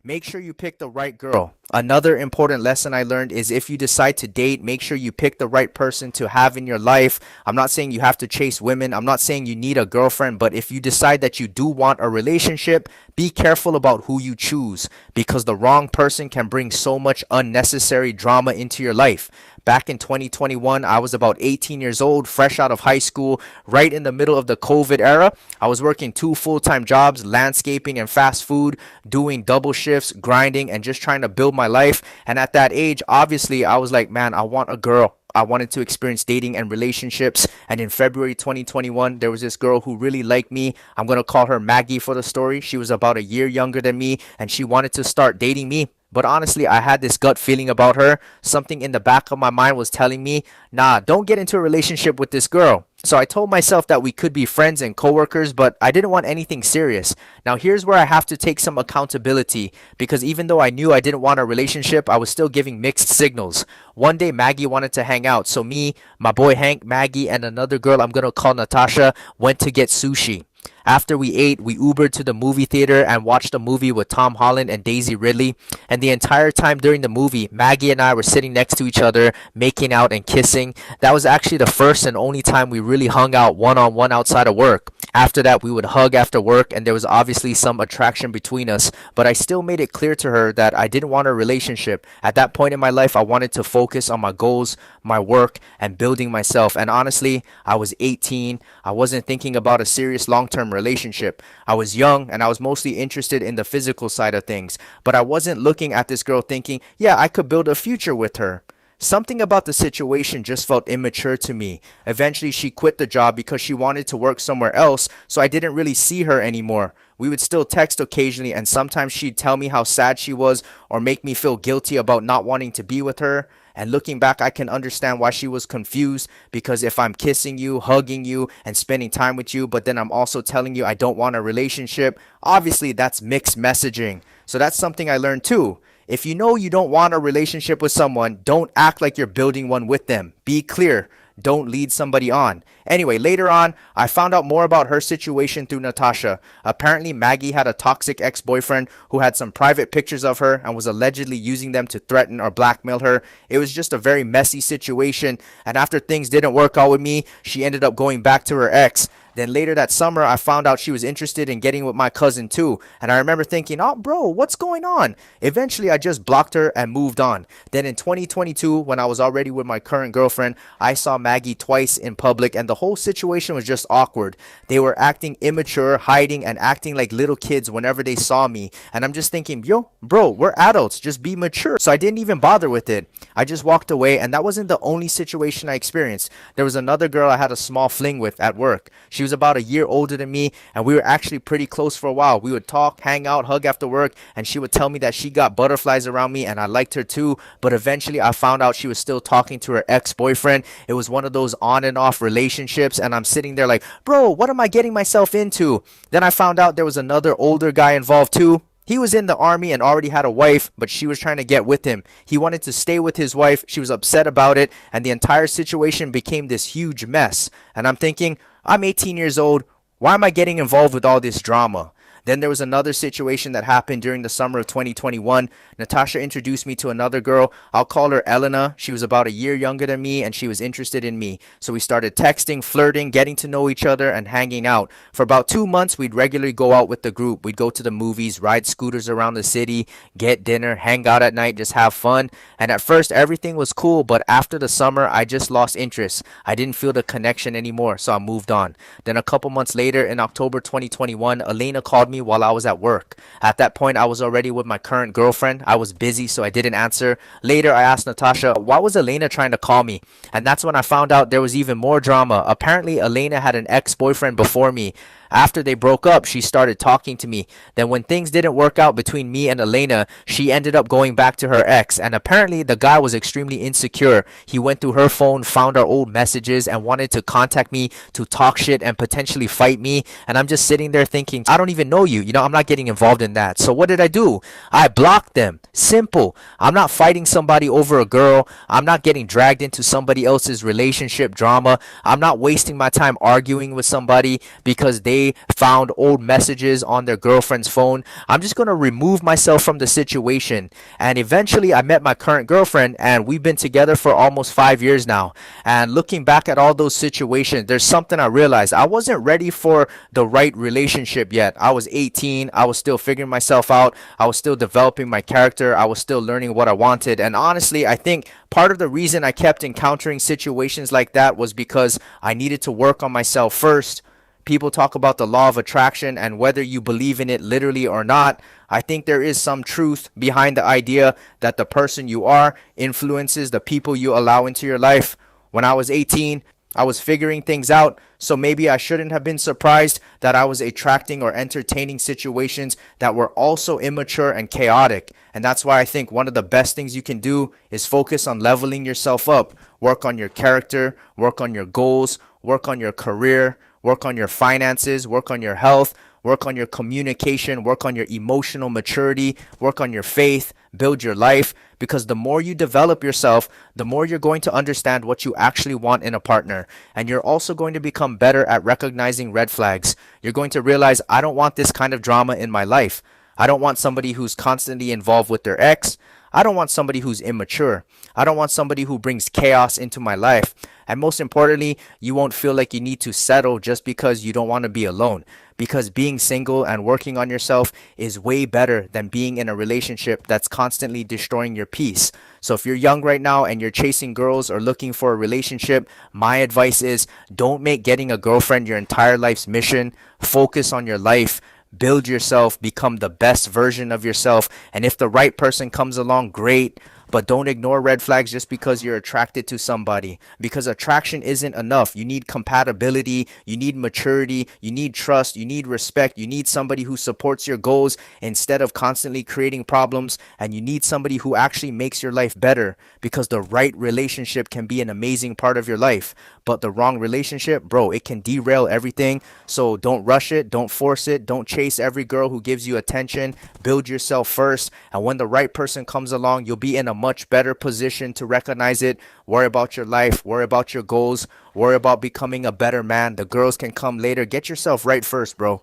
Make sure you pick the right girl. Another important lesson I learned is if you decide to date, make sure you pick the right person to have in your life. I'm not saying you have to chase women. I'm not saying you need a girlfriend, but if you decide that you do want a relationship, be careful about who you choose because the wrong person can bring so much unnecessary drama into your life. Back in 2021, I was about 18 years old, fresh out of high school, right in the middle of the COVID era. I was working two full-time jobs, landscaping and fast food, doing double shifts, grinding, and just trying to build my life. And at that age, obviously, I was like, man, I want a girl. I wanted to experience dating and relationships. And in February 2021, there was this girl who really liked me. I'm going to call her Maggie for the story. She was about a year younger than me, and she wanted to start dating me. But honestly, I had this gut feeling about her. Something in the back of my mind was telling me, nah, don't get into a relationship with this girl. So I told myself that we could be friends and coworkers, but I didn't want anything serious. Now here's where I have to take some accountability because even though I knew I didn't want a relationship, I was still giving mixed signals. One day Maggie wanted to hang out, so me, my boy Hank, Maggie, and another girl I'm gonna call Natasha went to get sushi. After we ate, we Ubered to the movie theater and watched a movie with Tom Holland and Daisy Ridley. And the entire time during the movie, Maggie and I were sitting next to each other, making out and kissing. That was actually the first and only time we really hung out one-on-one outside of work. After that, we would hug after work, and there was obviously some attraction between us. But I still made it clear to her that I didn't want a relationship. At that point in my life, I wanted to focus on my goals, my work, and building myself. And honestly, I was 18. I wasn't thinking about a serious long-term relationship. I was young and I was mostly interested in the physical side of things, but I wasn't looking at this girl thinking, yeah, I could build a future with her. Something about the situation just felt immature to me. Eventually, she quit the job because she wanted to work somewhere else, so I didn't really see her anymore. We would still text occasionally, and sometimes she'd tell me how sad she was or make me feel guilty about not wanting to be with her. And looking back, I can understand why she was confused because if I'm kissing you, hugging you, and spending time with you, but then I'm also telling you I don't want a relationship, obviously that's mixed messaging. So that's something I learned too. If you know you don't want a relationship with someone, don't act like you're building one with them. Be clear. Don't lead somebody on. Anyway, later on, I found out more about her situation through Natasha. Apparently, Maggie had a toxic ex-boyfriend who had some private pictures of her and was allegedly using them to threaten or blackmail her. It was just a very messy situation, and after things didn't work out with me, she ended up going back to her ex. Then later that summer, I found out she was interested in getting with my cousin too. And I remember thinking, oh, bro, what's going on? Eventually, I just blocked her and moved on. Then in 2022, when I was already with my current girlfriend, I saw Maggie twice in public and the whole situation was just awkward. They were acting immature, hiding, and acting like little kids whenever they saw me. And I'm just thinking, yo, bro, we're adults. Just be mature. So I didn't even bother with it. I just walked away, and that wasn't the only situation I experienced. There was another girl I had a small fling with at work. She was about a year older than me, and we were actually pretty close for a while. We would talk, hang out, hug after work, and she would tell me that she got butterflies around me and I liked her too. But eventually I found out she was still talking to her ex-boyfriend. It was one of those on and off relationships, and I'm sitting there like, bro, what am I getting myself into? Then I found out there was another older guy involved too. He was in the army and already had a wife, but she was trying to get with him. He wanted to stay with his wife. She was upset about it, and the entire situation became this huge mess. And I'm thinking, I'm 18 years old. Why am I getting involved with all this drama? Then there was another situation that happened during the summer of 2021. Natasha introduced me to another girl. I'll call her Elena. She was about a year younger than me, and she was interested in me. So we started texting, flirting, getting to know each other, and hanging out. For about 2 months, we'd regularly go out with the group. We'd go to the movies, ride scooters around the city, get dinner, hang out at night, just have fun. And at first, everything was cool, but after the summer, I just lost interest. I didn't feel the connection anymore, so I moved on. Then a couple months later, in October 2021, Elena called me while I was at work. At that point, I was already with my current girlfriend. I was busy, so I didn't answer. Later, I asked Natasha, why was Elena trying to call me? And that's when I found out there was even more drama. Apparently, Elena had an ex-boyfriend before me. After they broke up, she started talking to me. Then when things didn't work out between me and Elena, she ended up going back to her ex. And apparently the guy was extremely insecure. He went through her phone, found our old messages, and wanted to contact me to talk shit and potentially fight me. And I'm just sitting there thinking, I don't even know you. I'm not getting involved in that. So what did I do? I blocked them. Simple. I'm not fighting somebody over a girl. I'm not getting dragged into somebody else's relationship drama. I'm not wasting my time arguing with somebody because they they found old messages on their girlfriend's phone. I'm just going to remove myself from the situation. And eventually I met my current girlfriend, and we've been together for almost 5 years now. And looking back at all those situations, there's something I realized. I wasn't ready for the right relationship yet. I was 18. I was still figuring myself out. I was still developing my character. I was still learning what I wanted. And honestly, I think part of the reason I kept encountering situations like that was because I needed to work on myself first. People talk about the law of attraction, and whether you believe in it literally or not, I think there is some truth behind the idea that the person you are influences the people you allow into your life. When I was 18, I was figuring things out, so maybe I shouldn't have been surprised that I was attracting or entertaining situations that were also immature and chaotic. And that's why I think one of the best things you can do is focus on leveling yourself up. Work on your character, work on your goals, work on your career, work on your finances, work on your health, work on your communication, work on your emotional maturity, work on your faith, build your life. Because the more you develop yourself, the more you're going to understand what you actually want in a partner. And you're also going to become better at recognizing red flags. You're going to realize, I don't want this kind of drama in my life. I don't want somebody who's constantly involved with their ex. I don't want somebody who's immature. I don't want somebody who brings chaos into my life. And most importantly, you won't feel like you need to settle just because you don't want to be alone. Because being single and working on yourself is way better than being in a relationship that's constantly destroying your peace. So if you're young right now and you're chasing girls or looking for a relationship, my advice is don't make getting a girlfriend your entire life's mission. Focus on your life. Build yourself, become the best version of yourself. And if the right person comes along, great. But don't ignore red flags just because you're attracted to somebody. Because attraction isn't enough. You need compatibility, you need maturity, you need trust, you need respect, you need somebody who supports your goals instead of constantly creating problems. And you need somebody who actually makes your life better. Because the right relationship can be an amazing part of your life. But the wrong relationship, bro, it can derail everything. So don't rush it, don't force it, don't chase every girl who gives you attention. Build yourself first. And when the right person comes along, you'll be in a much better position to recognize it. Worry about your life, worry about your goals, worry about becoming a better man. The girls can come later. Get yourself right first, bro.